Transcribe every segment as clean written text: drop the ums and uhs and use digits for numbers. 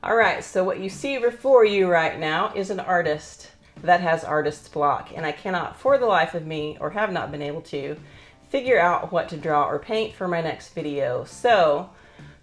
All right, so what you see before you right now is an artist that has artist's block, and I cannot for the life of me, or have not been able to, figure out what to draw or paint for my next video. So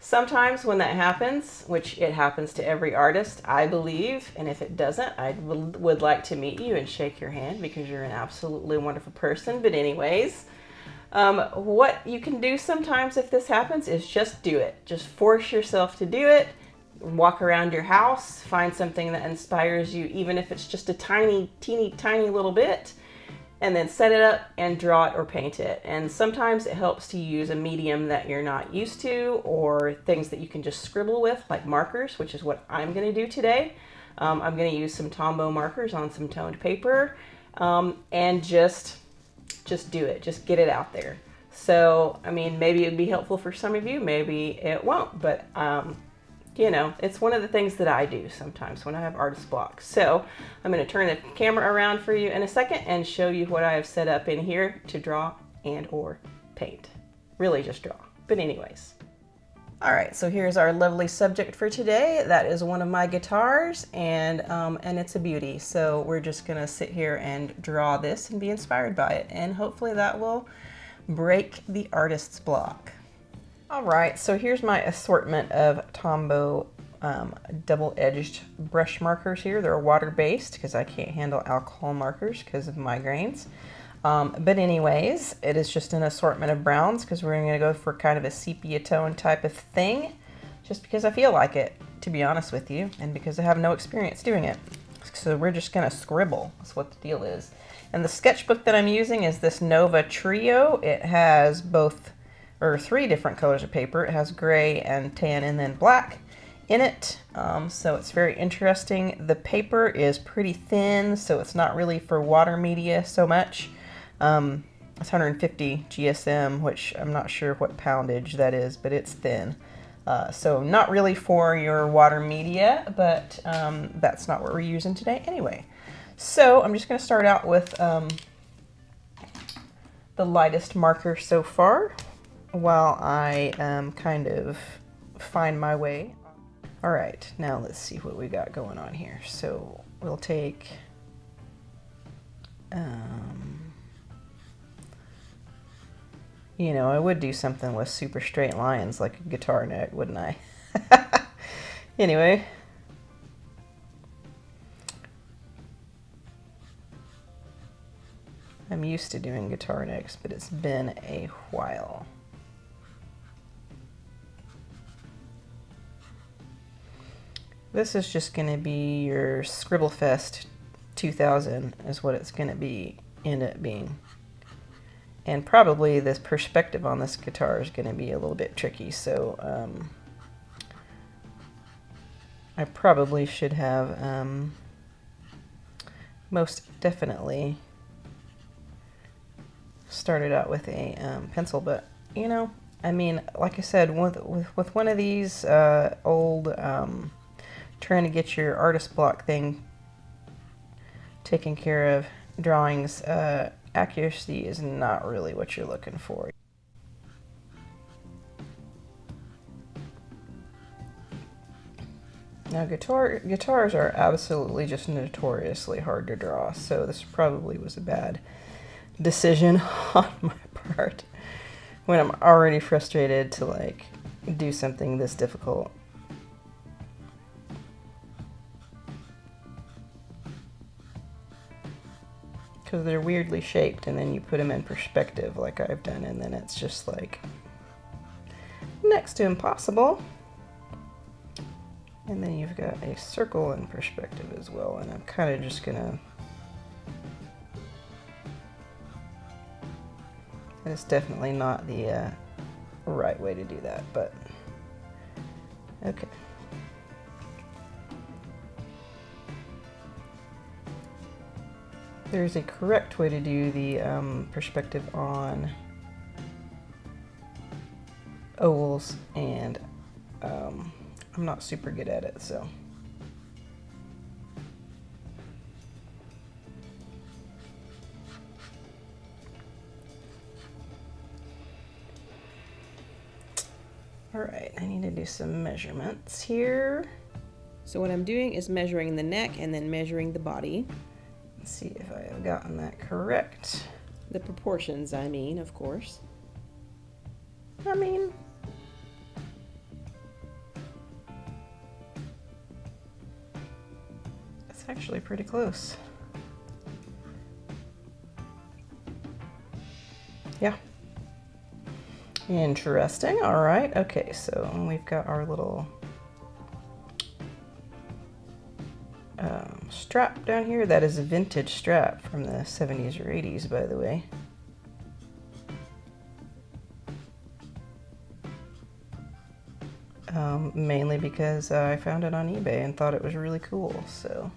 sometimes when that happens, which it happens to every artist, I believe, and if it doesn't, I would like to meet you and shake your hand because you're an absolutely wonderful person. But anyways, what you can do sometimes if this happens is just do it. Just force yourself to do it. Walk around your house, find something that inspires you, even if it's just a teeny tiny little bit, and then set it up and draw it or paint it. And sometimes it helps to use a medium that you're not used to, or things that you can just scribble with, like markers, which is what I'm going to do today. I'm going to use some TomBow markers on some toned paper, and just do it. Just get it out there. So, I mean, maybe it'd be helpful for some of you, maybe it won't, but you know, it's one of the things that I do sometimes when I have artist blocks. So I'm going to turn the camera around for you in a second and show you what I have set up in here to draw and or paint. Really just draw. But anyways. All right, so here's our lovely subject for today. That is one of my guitars, and it's a beauty. So we're just going to sit here and draw this and be inspired by it. And hopefully that will break the artist's block. All right, so here's my assortment of TomBow double-edged brush markers here. They're water-based because I can't handle alcohol markers because of migraines. But anyways, it is just an assortment of browns because we're going to go for kind of a sepia tone type of thing, just because I feel like it, to be honest with you, and because I have no experience doing it. So we're just going to scribble. That's what the deal is. And the sketchbook that I'm using is this Nova Trio. It has three different colors of paper. It has gray and tan and then black in it. So it's very interesting. The paper is pretty thin, so it's not really for water media so much. It's 150 GSM, which I'm not sure what poundage that is, but it's thin. So not really for your water media, but that's not what we're using today anyway. So I'm just going to start out with the lightest marker so far, while I kind of find my way. All right, now let's see what we got going on here. So we'll take, you know, I would do something with super straight lines like a guitar neck, wouldn't I? Anyway. I'm used to doing guitar necks, but it's been a while. This is just going to be your Scribblefest 2000 is what it's going to end up being. And probably this perspective on this guitar is going to be a little bit tricky, so I probably should have most definitely started out with a pencil, but you know, I mean, like I said, with one of these old trying to get your artist block thing taken care of, drawings, accuracy is not really what you're looking for. Now guitars are absolutely just notoriously hard to draw, so this probably was a bad decision on my part when I'm already frustrated to like do something this difficult. Because they're weirdly shaped, and then you put them in perspective like I've done, and then it's just like next to impossible. And then you've got a circle in perspective as well, and I'm kind of just gonna, it's definitely not the right way to do that, but okay. There's a correct way to do the perspective on ovals, and I'm not super good at it, so. All right, I need to do some measurements here. So what I'm doing is measuring the neck and then measuring the body. Let's see if I have gotten that correct. The proportions, I mean, of course. It's actually pretty close. Yeah. Interesting. All right. Okay, so we've got our little strap down here. That is a vintage strap from the 70s or 80s, by the way. Mainly because I found it on eBay and thought it was really cool, so.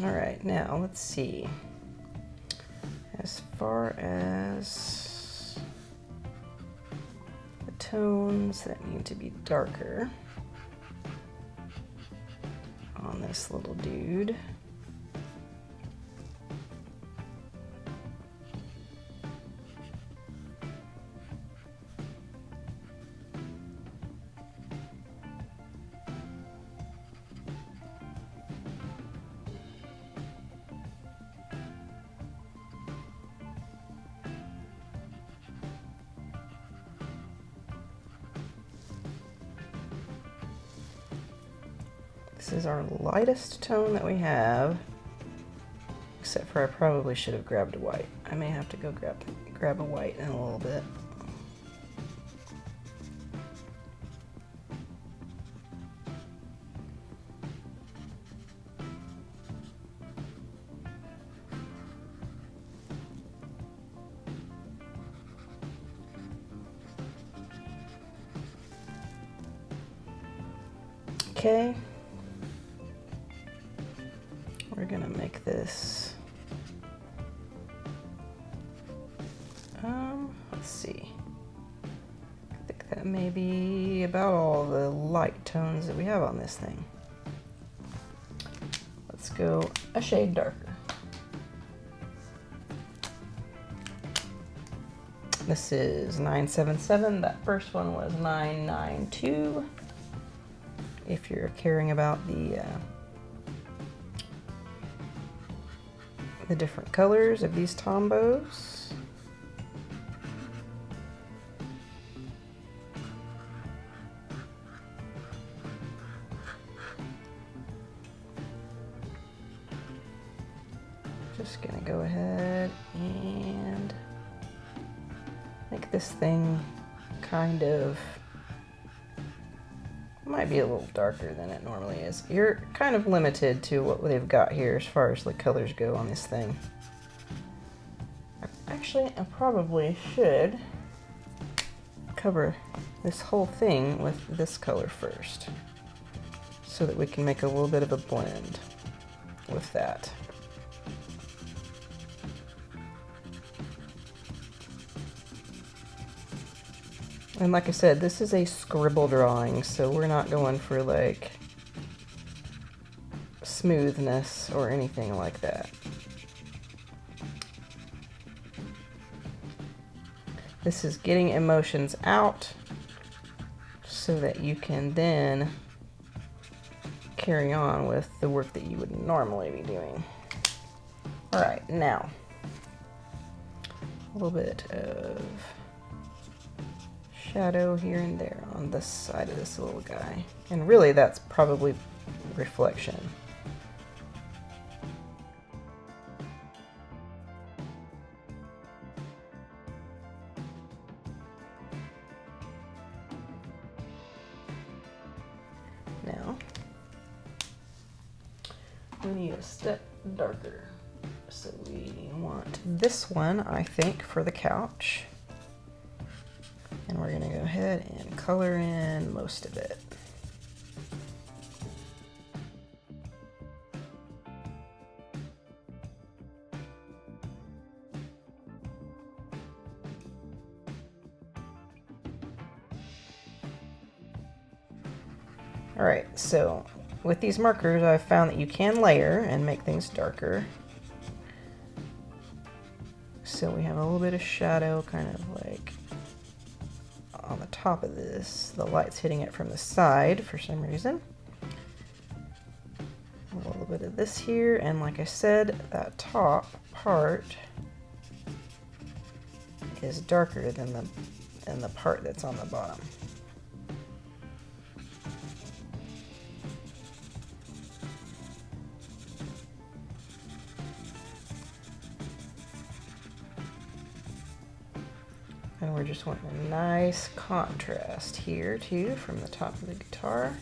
All right, now let's see. As far as the tones that need to be darker on this little dude. This is our lightest tone that we have, except for I probably should have grabbed a white. I may have to go grab a white in a little bit. Okay. We're gonna make this, let's see. I think that may be about all the light tones that we have on this thing. Let's go a shade darker. This is 977. That first one was 992. If you're caring about the different colors of these TomBows. Just gonna go ahead and make this thing kind of, might be a little darker than it normally is. You're kind of limited to what they've got here as far as the colors go on this thing. Actually, I probably should cover this whole thing with this color first, so that we can make a little bit of a blend with that. And like I said, this is a scribble drawing, so we're not going for like smoothness or anything like that. This is getting emotions out so that you can then carry on with the work that you would normally be doing. All right, now a little bit of shadow here and there on this side of this little guy. And really that's probably reflection. Now, we need a step darker. So we want this one, I think, for the couch. And we're gonna go ahead and color in most of it. All right, so with these markers, I've found that you can layer and make things darker. So we have a little bit of shadow kind of like on the top of this. The light's hitting it from the side for some reason. A little bit of this here, and like I said, that top part is darker than the part that's on the bottom. And we're just wanting a nice contrast here too from the top of the guitar.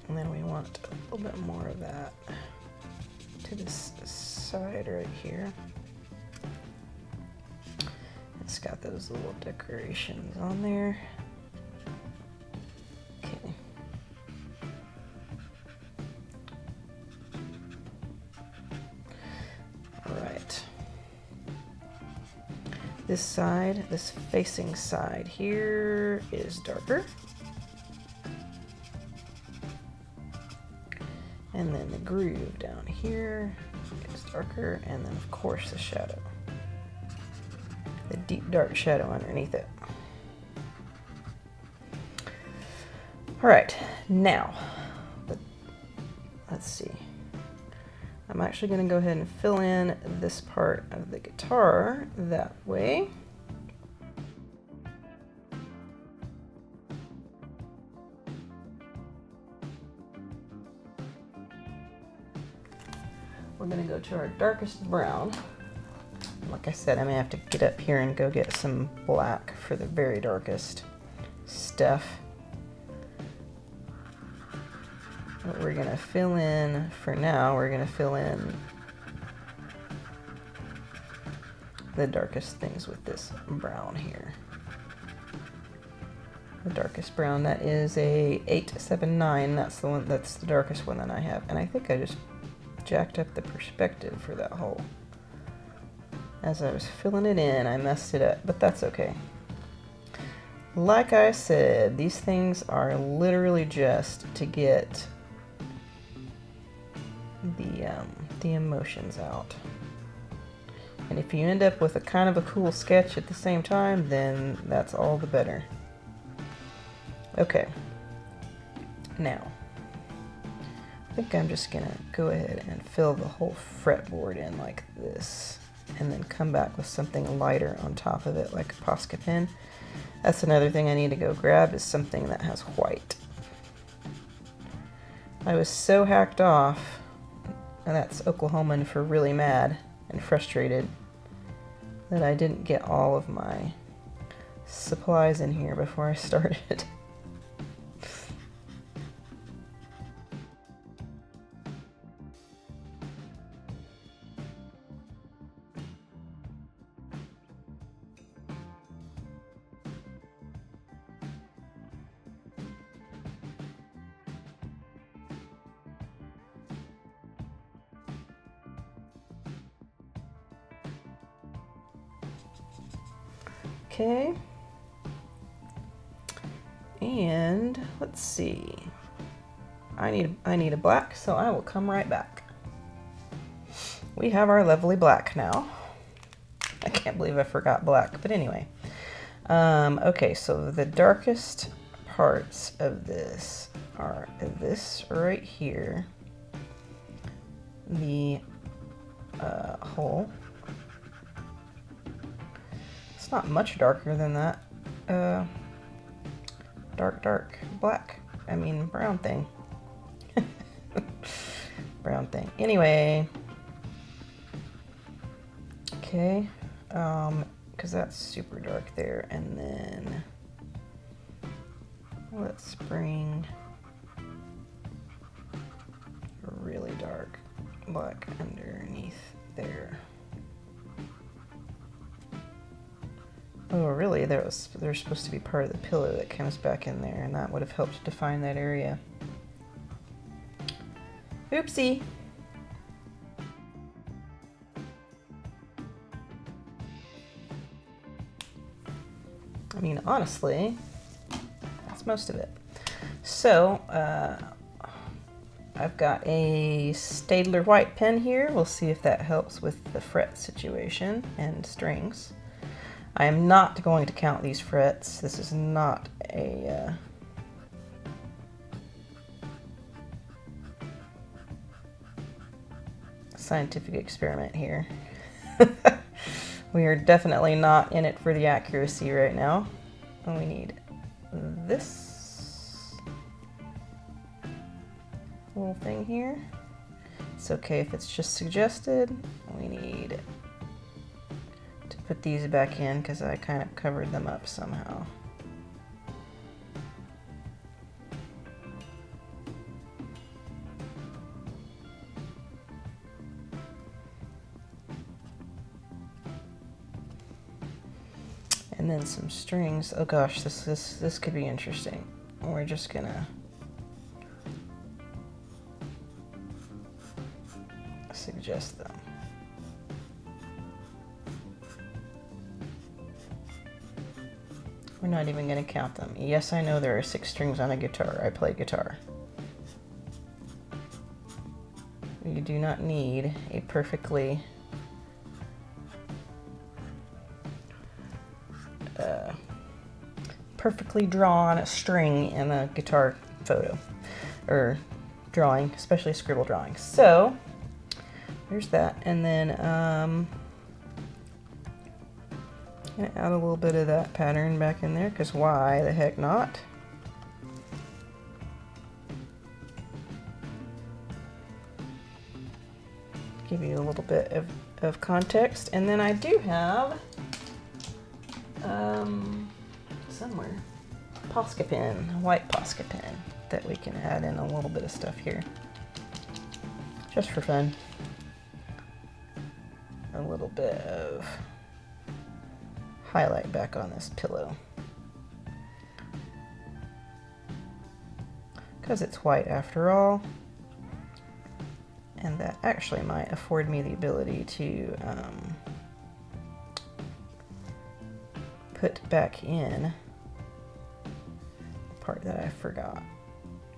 And then we want a little bit more of that to this side right here. It's got those little decorations on there. Okay. All right. This side, this facing side here is darker. And then the groove down here is darker, and then of course the shadow. The deep dark shadow underneath it. All right, now, let's see. I'm actually gonna go ahead and fill in this part of the guitar that way. We're gonna go to our darkest brown. Like I said, I may have to get up here and go get some black for the very darkest stuff. What we're gonna fill in for now, we're gonna fill in the darkest things with this brown here. The darkest brown, that is a 879. That's the one, that's the darkest one that I have. And I think I just jacked up the perspective for that hole. As I was filling it in, I messed it up, but that's okay. Like I said, these things are literally just to get the emotions out. And if you end up with a kind of a cool sketch at the same time, then that's all the better. Okay. Now, I think I'm just gonna go ahead and fill the whole fretboard in like this, and then come back with something lighter on top of it, like a Posca pen. That's another thing I need to go grab, is something that has white. I was so hacked off, and that's Oklahoman for really mad and frustrated, that I didn't get all of my supplies in here before I started. Okay, and let's see. I need a black, so I will come right back. We have our lovely black now. I can't believe I forgot black, but anyway. Okay, so the darkest parts of this are this right here, the hole. It's not much darker than that dark black, I mean brown thing. Brown thing. Anyway, okay, because that's super dark there, and then let's bring a really dark black underneath there. Oh, really? There's supposed to be part of the pillow that comes back in there, and that would have helped define that area. Oopsie. honestly, that's most of it. So, I've got a Staedtler White Pen here. We'll see if that helps with the fret situation and strings. I am not going to count these frets. This is not a scientific experiment here. We are definitely not in it for the accuracy right now. And we need this little thing here. It's okay if it's just suggested. We need to put these back in because I kind of covered them up somehow. And then some strings. Oh gosh, this could be interesting. We're just gonna suggest them. We're not even gonna count them. Yes, I know there are 6 strings on a guitar. I play guitar. You do not need a perfectly drawn string in a guitar photo or drawing, especially a scribble drawing. So there's that, and then I'm gonna add a little bit of that pattern back in there because why the heck not? Give you a little bit of context, and then I do have somewhere Posca pen, a white Posca pen that we can add in a little bit of stuff here just for fun. A little bit of highlight back on this pillow because it's white after all, and that actually might afford me the ability to put back in the part that I forgot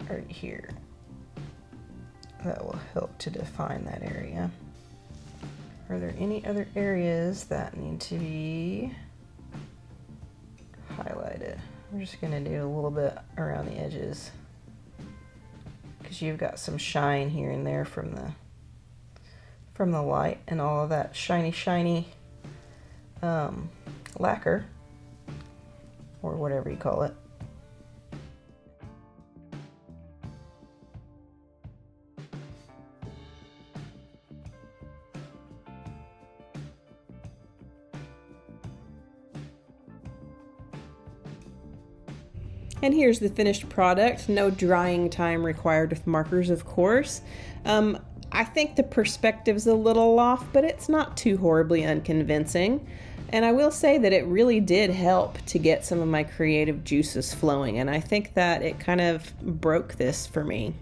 right here. That will help to define that area. Are there any other areas that need to be highlighted? I'm just gonna do a little bit around the edges because you've got some shine here and there from the light and all of that shiny lacquer or whatever you call it. And here's the finished product. No drying time required with markers, of course. I think the perspective's a little off, but it's not too horribly unconvincing. And I will say that it really did help to get some of my creative juices flowing, and I think that it kind of broke this for me.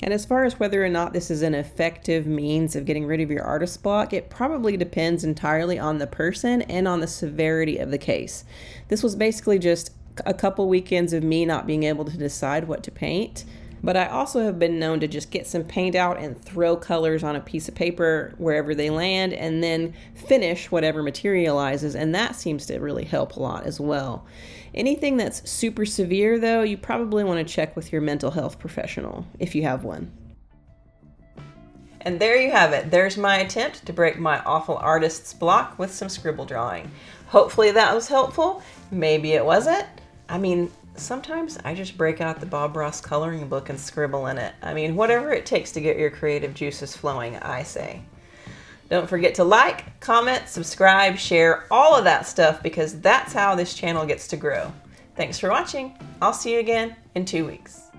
And as far as whether or not this is an effective means of getting rid of your artist block, it probably depends entirely on the person and on the severity of the case. This was basically just a couple weekends of me not being able to decide what to paint. But I also have been known to just get some paint out and throw colors on a piece of paper wherever they land and then finish whatever materializes, and that seems to really help a lot as well. Anything that's super severe though, you probably want to check with your mental health professional if you have one. And there you have it. There's my attempt to break my awful artist's block with some scribble drawing. Hopefully that was helpful. Maybe it wasn't. I mean, sometimes I just break out the Bob Ross coloring book and scribble in it. I mean, whatever it takes to get your creative juices flowing, I say. Don't forget to like, comment, subscribe, share, all of that stuff, because that's how this channel gets to grow. Thanks for watching. I'll see you again in 2 weeks.